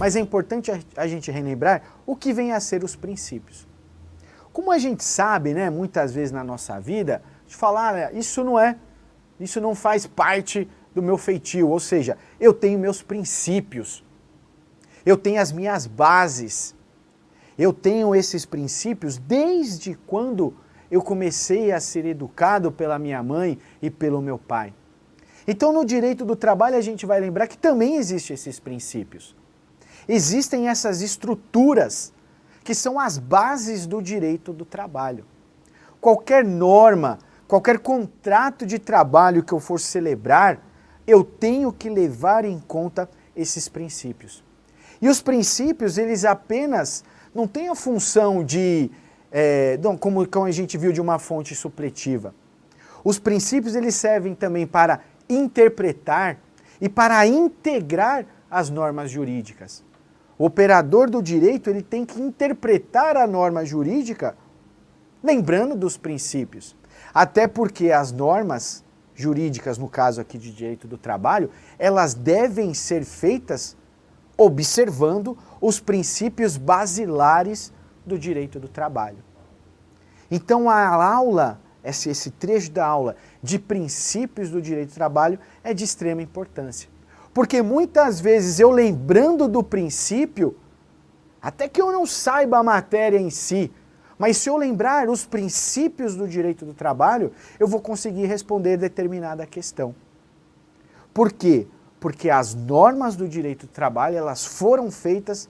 mas é importante a gente relembrar o que vem a ser os princípios. Como a gente sabe, né, muitas vezes na nossa vida, de falar, isso não faz parte do meu feitio, ou seja, eu tenho meus princípios, eu tenho as minhas bases, eu tenho esses princípios desde quando eu comecei a ser educado pela minha mãe e pelo meu pai. Então no direito do trabalho a gente vai lembrar que também existem esses princípios. Existem essas estruturas que são as bases do direito do trabalho. Qualquer norma, qualquer contrato de trabalho que eu for celebrar, eu tenho que levar em conta esses princípios. E os princípios, eles apenas não têm a função de, como a gente viu, de uma fonte supletiva. Os princípios, eles servem também para interpretar e para integrar as normas jurídicas. O operador do direito, ele tem que interpretar a norma jurídica lembrando dos princípios. Até porque as normas jurídicas, no caso aqui de direito do trabalho, elas devem ser feitas observando os princípios basilares do direito do trabalho. Então a aula, esse trecho da aula de princípios do direito do trabalho é de extrema importância. Porque muitas vezes eu lembrando do princípio, até que eu não saiba a matéria em si, mas se eu lembrar os princípios do direito do trabalho, eu vou conseguir responder determinada questão. Por quê? Porque as normas do direito do trabalho, elas foram feitas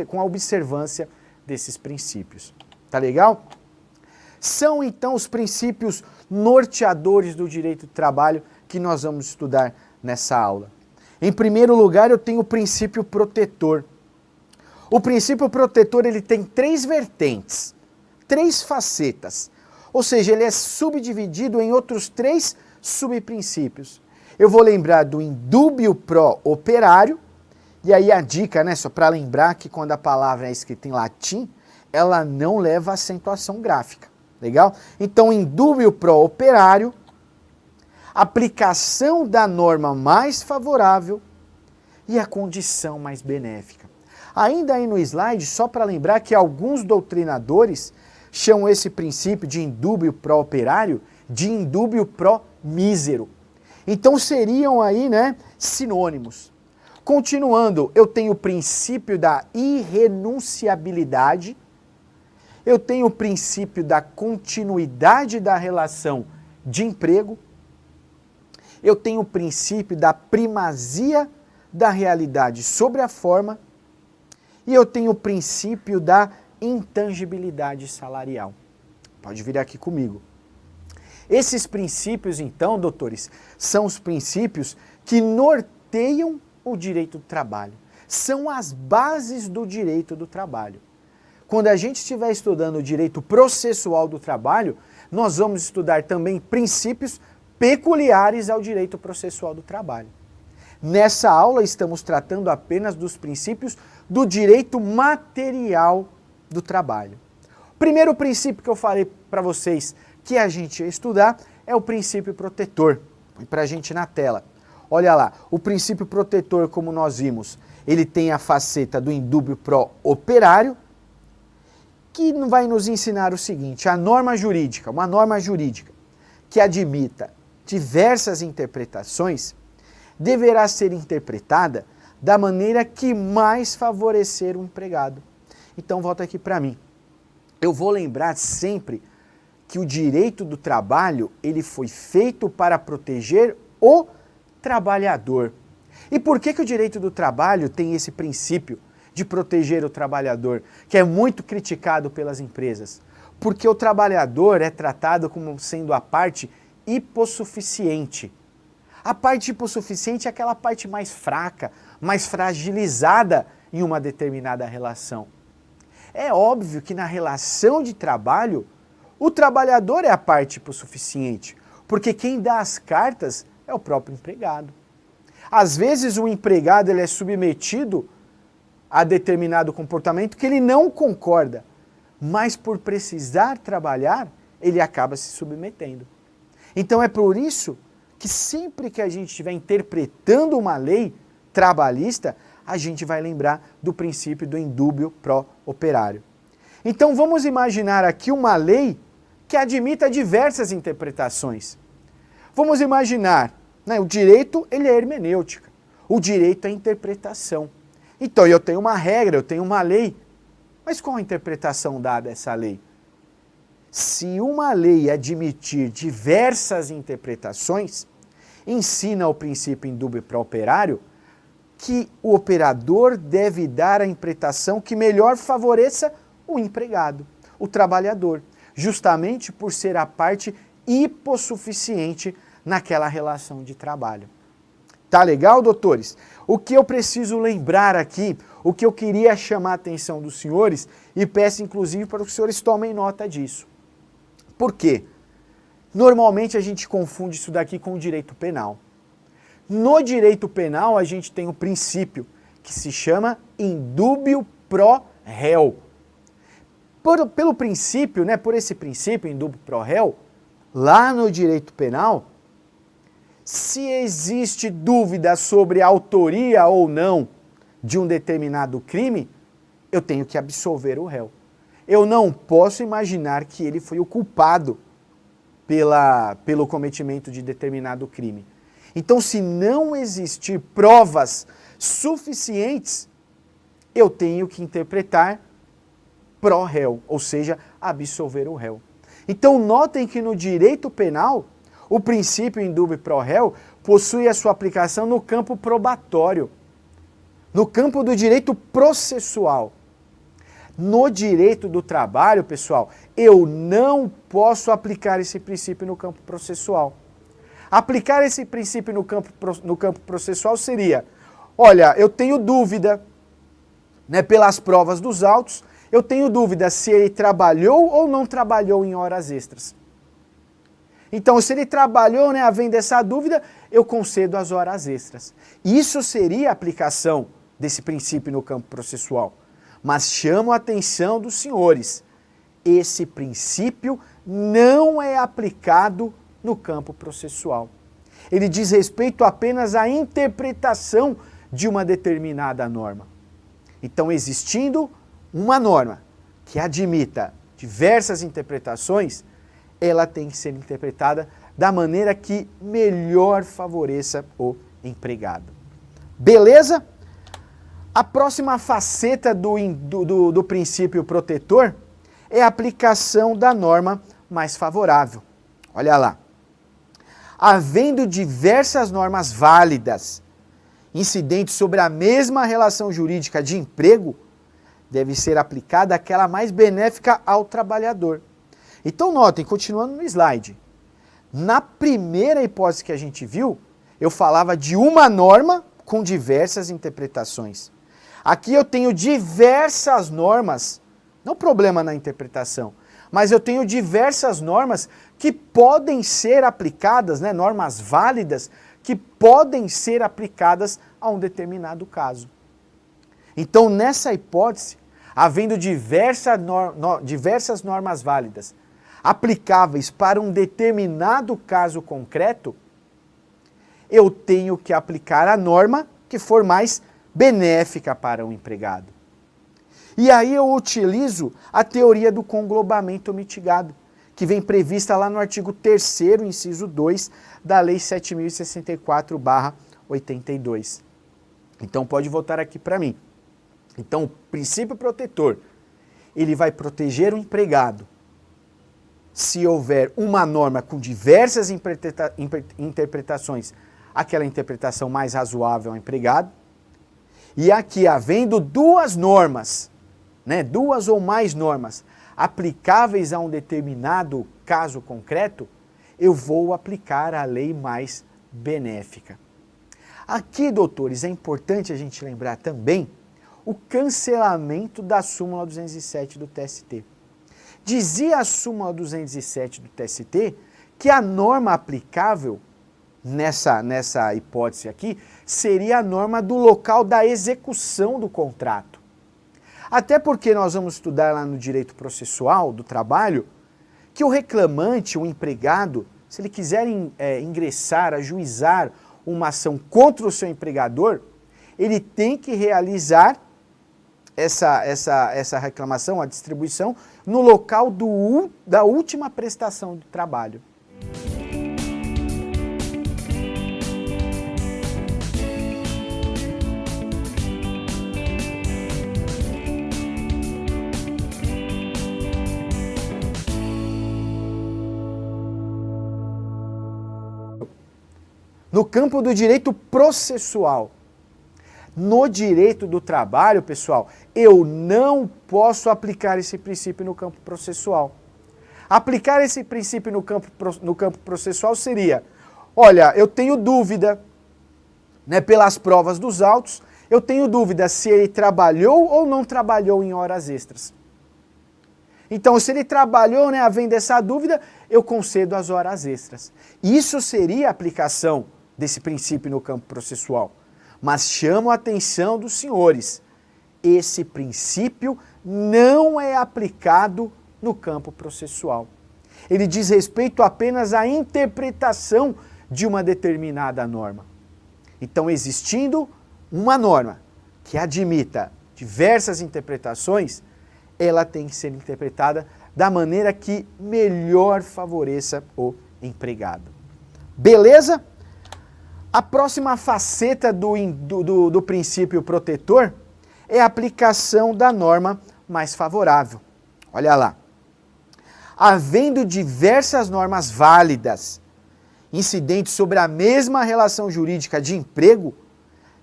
com a observância desses princípios. Tá legal? São então os princípios norteadores do direito do trabalho que nós vamos estudar nessa aula. Em primeiro lugar, eu tenho o princípio protetor. O princípio protetor, ele tem 3 vertentes, 3 facetas. Ou seja, ele é subdividido em outros 3 subprincípios. Eu vou lembrar do indúbio pro operário, e aí a dica, né, só para lembrar que quando a palavra é escrita em latim, ela não leva acentuação gráfica, legal? Então, indúbio pro operário, aplicação da norma mais favorável e a condição mais benéfica. Ainda aí no slide, só para lembrar que alguns doutrinadores chamam esse princípio de indúbio pro operário de indúbio pro mísero. Então seriam aí, né, sinônimos. Continuando, eu tenho o princípio da irrenunciabilidade, eu tenho o princípio da continuidade da relação de emprego, eu tenho o princípio da primazia da realidade sobre a forma e eu tenho o princípio da intangibilidade salarial. Pode vir aqui comigo. Esses princípios, então, doutores, são os princípios que norteiam o direito do trabalho. São as bases do direito do trabalho. Quando a gente estiver estudando o direito processual do trabalho, nós vamos estudar também princípios peculiares ao direito processual do trabalho. Nessa aula estamos tratando apenas dos princípios do direito material do trabalho. O primeiro princípio que eu falei para vocês que a gente ia estudar é o princípio protetor. Põe para a gente na tela. Olha lá, o princípio protetor, como nós vimos, ele tem a faceta do indúbio pro operário, que vai nos ensinar o seguinte, a norma jurídica, uma norma jurídica que admita diversas interpretações, deverá ser interpretada da maneira que mais favorecer o empregado. Então volta aqui para mim. Eu vou lembrar sempre que o direito do trabalho, ele foi feito para proteger o trabalhador. E por que o direito do trabalho tem esse princípio de proteger o trabalhador, que é muito criticado pelas empresas? Porque o trabalhador é tratado como sendo a parte hipossuficiente. A parte hipossuficiente é aquela parte mais fraca, mais fragilizada em uma determinada relação. É óbvio que na relação de trabalho, o trabalhador é a parte hipossuficiente, porque quem dá as cartas é o próprio empregado. Às vezes o empregado ele é submetido a determinado comportamento que ele não concorda, mas por precisar trabalhar, ele acaba se submetendo. Então é por isso que sempre que a gente estiver interpretando uma lei trabalhista, a gente vai lembrar do princípio do indúbio pro operário. Então vamos imaginar aqui uma lei que admita diversas interpretações. Vamos imaginar, né, o direito ele é hermenêutica, o direito é interpretação. Então eu tenho uma regra, eu tenho uma lei, mas qual a interpretação dada a essa lei? Se uma lei admitir diversas interpretações, ensina o princípio indúbio pro operário que o operador deve dar a interpretação que melhor favoreça o empregado, o trabalhador, justamente por ser a parte hipossuficiente naquela relação de trabalho. Tá legal, doutores? O que eu preciso lembrar aqui, o que eu queria chamar a atenção dos senhores, e peço inclusive para que os senhores tomem nota disso. Por quê? Normalmente a gente confunde isso daqui com o direito penal. No direito penal a gente tem um princípio que se chama indúbio pro réu. Pelo princípio, né, por esse princípio, indúbio pro réu, lá no direito penal, se existe dúvida sobre a autoria ou não de um determinado crime, eu tenho que absolver o réu. Eu não posso imaginar que ele foi o culpado pelo cometimento de determinado crime. Então, se não existir provas suficientes, eu tenho que interpretar pro réu, ou seja, absolver o réu. Então, notem que no direito penal, o princípio indúbio pro réu possui a sua aplicação no campo probatório, no campo do direito processual. No direito do trabalho, pessoal, eu não posso aplicar esse princípio no campo processual. Aplicar esse princípio no campo processual seria, olha, eu tenho dúvida, né, pelas provas dos autos, eu tenho dúvida se ele trabalhou ou não trabalhou em horas extras. Então, se ele trabalhou, né, havendo essa dúvida, eu concedo as horas extras. Isso seria a aplicação desse princípio no campo processual. Mas chamo a atenção dos senhores, esse princípio não é aplicado no campo processual. Ele diz respeito apenas à interpretação de uma determinada norma. Então, existindo uma norma que admita diversas interpretações, ela tem que ser interpretada da maneira que melhor favoreça o empregado. Beleza? A próxima faceta do princípio protetor é a aplicação da norma mais favorável. Olha lá. Havendo diversas normas válidas, incidentes sobre a mesma relação jurídica de emprego, deve ser aplicada aquela mais benéfica ao trabalhador. Então notem, continuando no slide, na primeira hipótese que a gente viu, eu falava de uma norma com diversas interpretações. Aqui eu tenho diversas normas, não problema na interpretação, mas eu tenho diversas normas que podem ser aplicadas, né, normas válidas, que podem ser aplicadas a um determinado caso. Então, nessa hipótese, havendo diversas normas válidas aplicáveis para um determinado caso concreto, eu tenho que aplicar a norma que for mais benéfica para o empregado. E aí eu utilizo a teoria do conglobamento mitigado, que vem prevista lá no artigo 3º, inciso 2, da Lei 7.064/82. Então pode voltar aqui para mim. Então o princípio protetor, ele vai proteger o empregado se houver uma norma com diversas interpretações, aquela interpretação mais razoável ao empregado. E aqui, havendo duas normas, né, duas ou mais normas aplicáveis a um determinado caso concreto, eu vou aplicar a lei mais benéfica. Aqui, doutores, é importante a gente lembrar também o cancelamento da súmula 207 do TST. Dizia a súmula 207 do TST que a norma aplicável nessa hipótese aqui seria a norma do local da execução do contrato. Até porque nós vamos estudar lá no direito processual do trabalho que o reclamante, o empregado, se ele quiser ingressar, ajuizar uma ação contra o seu empregador, ele tem que realizar essa reclamação, a distribuição, no local da última prestação de trabalho. No campo do direito processual. No direito do trabalho, pessoal, eu não posso aplicar esse princípio no campo processual. Aplicar esse princípio no campo processual seria, olha, eu tenho dúvida, né, pelas provas dos autos, eu tenho dúvida se ele trabalhou ou não trabalhou em horas extras. Então, se ele trabalhou, né, havendo essa dúvida, eu concedo as horas extras. Isso seria a aplicação desse princípio no campo processual. Mas chamo a atenção dos senhores, esse princípio não é aplicado no campo processual. Ele diz respeito apenas à interpretação de uma determinada norma. Então, existindo uma norma que admita diversas interpretações, ela tem que ser interpretada da maneira que melhor favoreça o empregado. Beleza? A próxima faceta do princípio protetor é a aplicação da norma mais favorável. Olha lá. Havendo diversas normas válidas, incidentes sobre a mesma relação jurídica de emprego,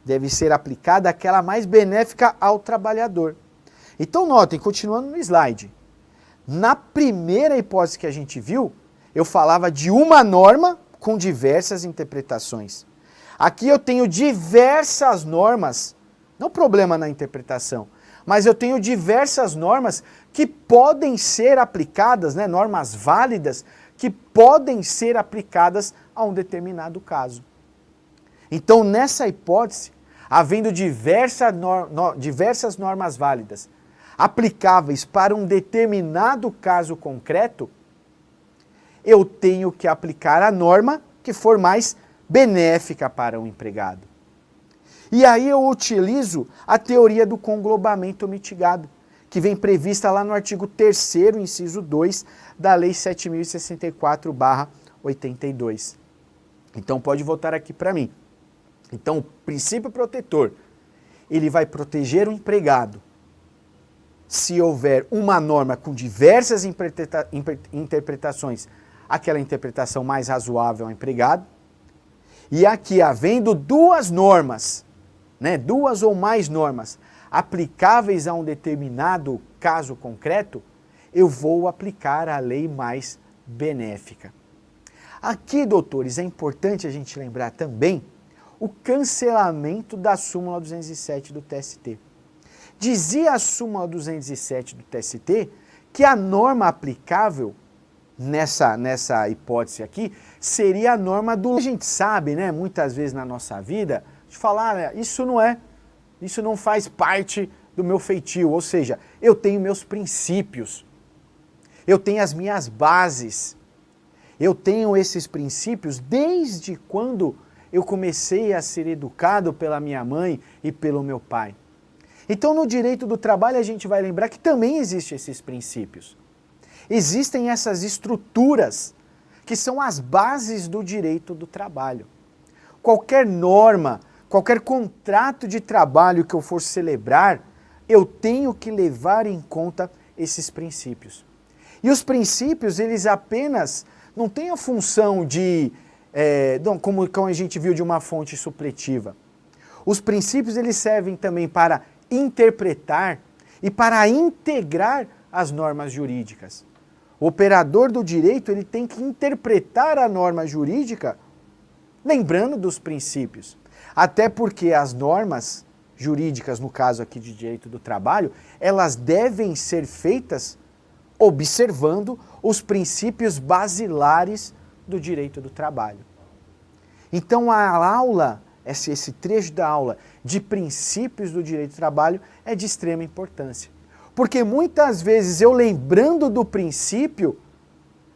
deve ser aplicada aquela mais benéfica ao trabalhador. Então notem, continuando no slide, na primeira hipótese que a gente viu, eu falava de uma norma com diversas interpretações. Aqui eu tenho diversas normas, não problema na interpretação, mas eu tenho diversas normas que podem ser aplicadas, né, normas válidas, que podem ser aplicadas a um determinado caso. Então, nessa hipótese, havendo diversas normas válidas, aplicáveis para um determinado caso concreto, eu tenho que aplicar a norma que for mais benéfica para o empregado. E aí eu utilizo a teoria do conglobamento mitigado, que vem prevista lá no artigo 3º, inciso 2, da Lei 7.064/82. Então pode voltar aqui para mim. Então o princípio protetor, ele vai proteger o empregado se houver uma norma com diversas interpretações, aquela interpretação mais razoável ao empregado. E aqui, havendo duas normas, né, duas ou mais normas aplicáveis a um determinado caso concreto, eu vou aplicar a lei mais benéfica. Aqui, doutores, é importante a gente lembrar também o cancelamento da súmula 207 do TST. Dizia a súmula 207 do TST que a norma aplicável nessa hipótese aqui seria a norma do... A gente sabe, né, muitas vezes na nossa vida, de falar, isso não faz parte do meu feitio, ou seja, eu tenho meus princípios, eu tenho as minhas bases, eu tenho esses princípios desde quando eu comecei a ser educado pela minha mãe e pelo meu pai. Então, no direito do trabalho, a gente vai lembrar que também existem esses princípios. Existem essas estruturas que são as bases do direito do trabalho. Qualquer norma, qualquer contrato de trabalho que eu for celebrar, eu tenho que levar em conta esses princípios. E os princípios, eles apenas não têm a função de, como a gente viu, de uma fonte supletiva. Os princípios, eles servem também para interpretar e para integrar as normas jurídicas. O operador do direito, ele tem que interpretar a norma jurídica lembrando dos princípios. Até porque as normas jurídicas, no caso aqui de direito do trabalho, elas devem ser feitas observando os princípios basilares do direito do trabalho. Então a aula, esse trecho da aula de princípios do direito do trabalho é de extrema importância. Porque muitas vezes eu lembrando do princípio,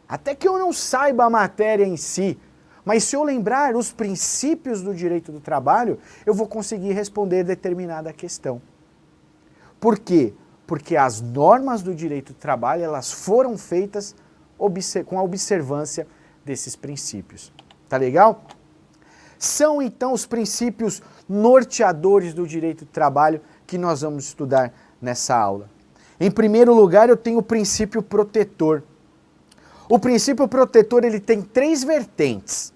até que eu não saiba a matéria em si, Mas se eu lembrar os princípios do direito do trabalho, eu vou conseguir responder determinada questão. Por quê? Porque as normas do direito do trabalho, elas foram feitas com a observância desses princípios. Tá legal? São então os princípios norteadores do direito do trabalho que nós vamos estudar nessa aula. Em primeiro lugar, eu tenho o princípio protetor. O princípio protetor, ele tem 3 vertentes,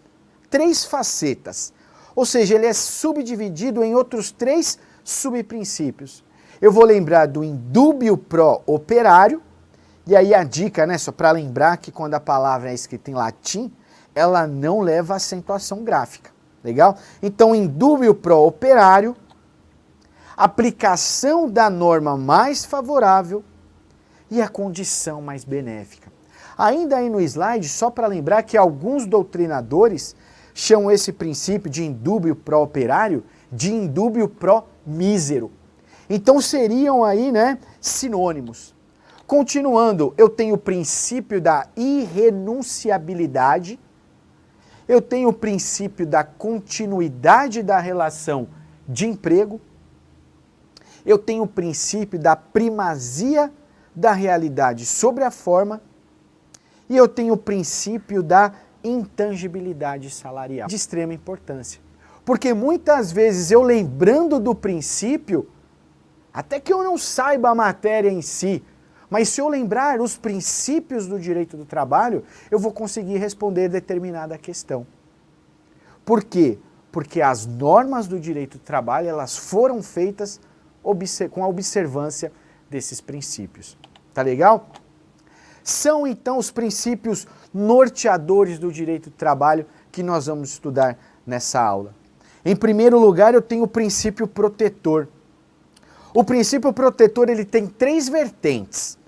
3 facetas. Ou seja, ele é subdividido em outros 3 subprincípios. Eu vou lembrar do indúbio pro operário, e aí a dica, né, só para lembrar que quando a palavra é escrita em latim, ela não leva acentuação gráfica, legal? Então, indúbio pro operário, aplicação da norma mais favorável e a condição mais benéfica. Ainda aí no slide, só para lembrar que alguns doutrinadores chamam esse princípio de indúbio pro operário de indúbio pro mísero. Então seriam aí, né, sinônimos. Continuando, eu tenho o princípio da irrenunciabilidade, eu tenho o princípio da continuidade da relação de emprego, eu tenho o princípio da primazia da realidade sobre a forma e eu tenho o princípio da intangibilidade salarial, de extrema importância. Porque muitas vezes eu lembrando do princípio, até que eu não saiba a matéria em si, mas se eu lembrar os princípios do direito do trabalho, eu vou conseguir responder determinada questão. Por quê? Porque as normas do direito do trabalho, elas foram feitas com a observância desses princípios. Tá legal? São então os princípios norteadores do direito do trabalho que nós vamos estudar nessa aula. Em primeiro lugar, eu tenho o princípio protetor. O princípio protetor, ele tem 3 vertentes,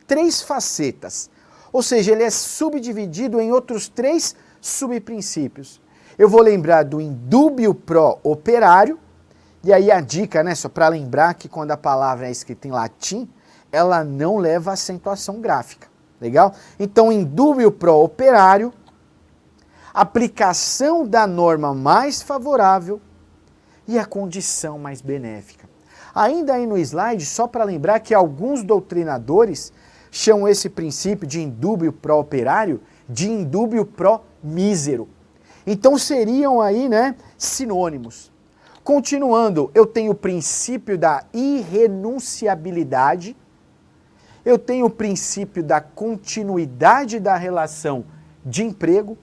3 facetas. Ou seja, ele é subdividido em outros 3 subprincípios. Eu vou lembrar do indúbio pro operário, e aí a dica, né, só para lembrar que quando a palavra é escrita em latim, ela não leva acentuação gráfica, legal? Então, indúbio pro operário, aplicação da norma mais favorável e a condição mais benéfica. Ainda aí no slide, só para lembrar que alguns doutrinadores chamam esse princípio de indúbio pro operário de indúbio pro mísero. Então seriam aí, né, sinônimos. Continuando, eu tenho o princípio da irrenunciabilidade, eu tenho o princípio da continuidade da relação de emprego,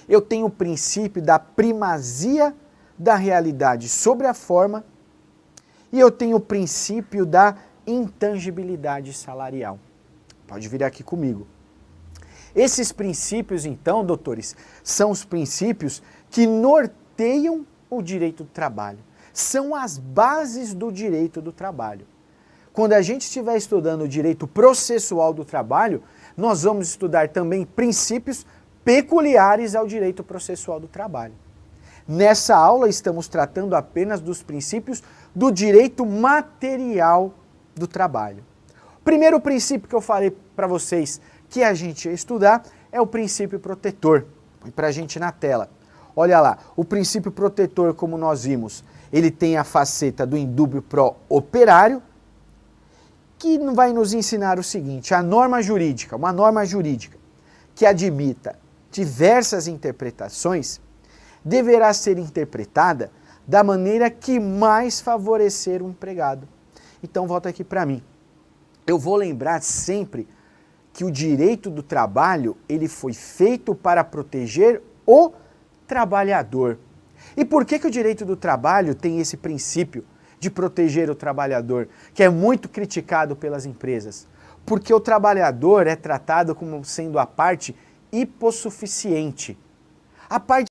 eu tenho o princípio da primazia da realidade sobre a forma e eu tenho o princípio da intangibilidade salarial. Pode vir aqui comigo. Esses princípios, então, doutores, são os princípios que norteiam o direito do trabalho. São as bases do direito do trabalho. Quando a gente estiver estudando o direito processual do trabalho, nós vamos estudar também princípios peculiares ao direito processual do trabalho. Nessa aula estamos tratando apenas dos princípios do direito material do trabalho. O primeiro princípio que eu falei para vocês que a gente ia estudar é o princípio protetor. Põe para a gente na tela. Olha lá, o princípio protetor, como nós vimos, ele tem a faceta do indúbio pro operário, que vai nos ensinar o seguinte: a norma jurídica, uma norma jurídica que admita diversas interpretações, deverá ser interpretada da maneira que mais favorecer o empregado. Então volta aqui para mim. Eu vou lembrar sempre que o direito do trabalho, ele foi feito para proteger o trabalhador. E por que o direito do trabalho tem esse princípio de proteger o trabalhador, que é muito criticado pelas empresas? Porque o trabalhador é tratado como sendo a parte hipossuficiente. A parte